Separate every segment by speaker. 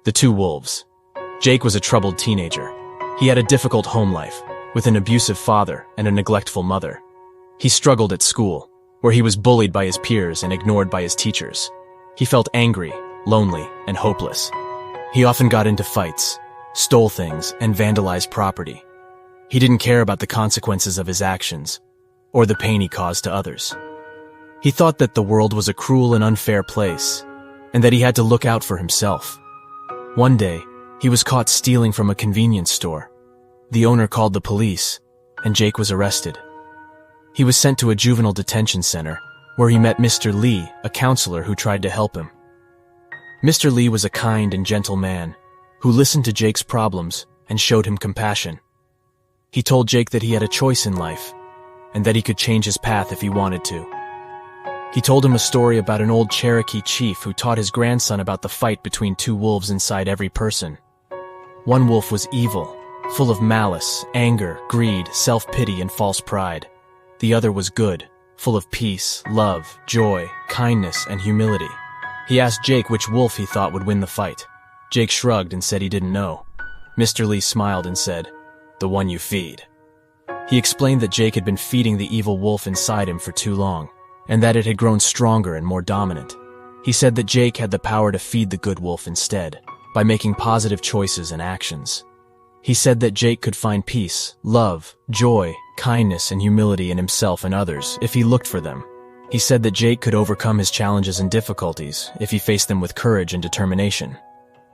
Speaker 1: The Two Wolves. Jake was a troubled teenager. He had a difficult home life, with an abusive father and a neglectful mother. He struggled at school, where he was bullied by his peers and ignored by his teachers. He felt angry, lonely, and hopeless. He often got into fights, stole things, and vandalized property. He didn't care about the consequences of his actions, or the pain he caused to others. He thought that the world was a cruel and unfair place, and that he had to look out for himself. One day, he was caught stealing from a convenience store. The owner called the police, and Jake was arrested. He was sent to a juvenile detention center, where he met Mr. Lee, a counselor who tried to help him. Mr. Lee was a kind and gentle man, who listened to Jake's problems and showed him compassion. He told Jake that he had a choice in life, and that he could change his path if he wanted to. He told him a story about an old Cherokee chief who taught his grandson about the fight between two wolves inside every person. One wolf was evil, full of malice, anger, greed, self-pity, and false pride. The other was good, full of peace, love, joy, kindness, and humility. He asked Jake which wolf he thought would win the fight. Jake shrugged and said he didn't know. Mr. Lee smiled and said, "The one you feed." He explained that Jake had been feeding the evil wolf inside him for too long, and that it had grown stronger and more dominant. He said that Jake had the power to feed the good wolf instead, by making positive choices and actions. He said that Jake could find peace, love, joy, kindness, and humility in himself and others if he looked for them. He said that Jake could overcome his challenges and difficulties if he faced them with courage and determination.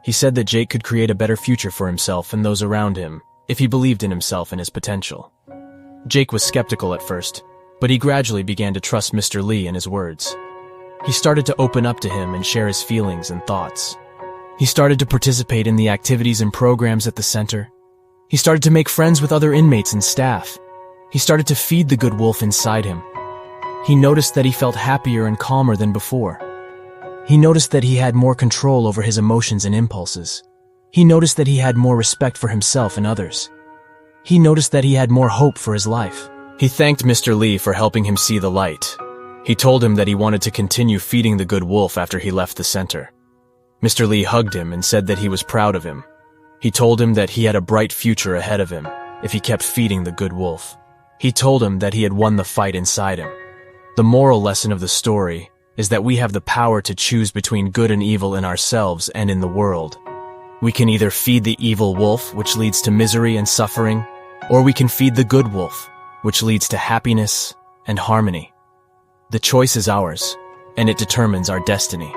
Speaker 1: He said that Jake could create a better future for himself and those around him if he believed in himself and his potential. Jake was skeptical at first, but he gradually began to trust Mr. Lee and his words. He started to open up to him and share his feelings and thoughts. He started to participate in the activities and programs at the center. He started to make friends with other inmates and staff. He started to feed the good wolf inside him. He noticed that he felt happier and calmer than before. He noticed that he had more control over his emotions and impulses. He noticed that he had more respect for himself and others. He noticed that he had more hope for his life. He thanked Mr. Lee for helping him see the light. He told him that he wanted to continue feeding the good wolf after he left the center. Mr. Lee hugged him and said that he was proud of him. He told him that he had a bright future ahead of him if he kept feeding the good wolf. He told him that he had won the fight inside him. The moral lesson of the story is that we have the power to choose between good and evil in ourselves and in the world. We can either feed the evil wolf, which leads to misery and suffering, or we can feed the good wolf, which leads to happiness and harmony. The choice is ours, and it determines our destiny.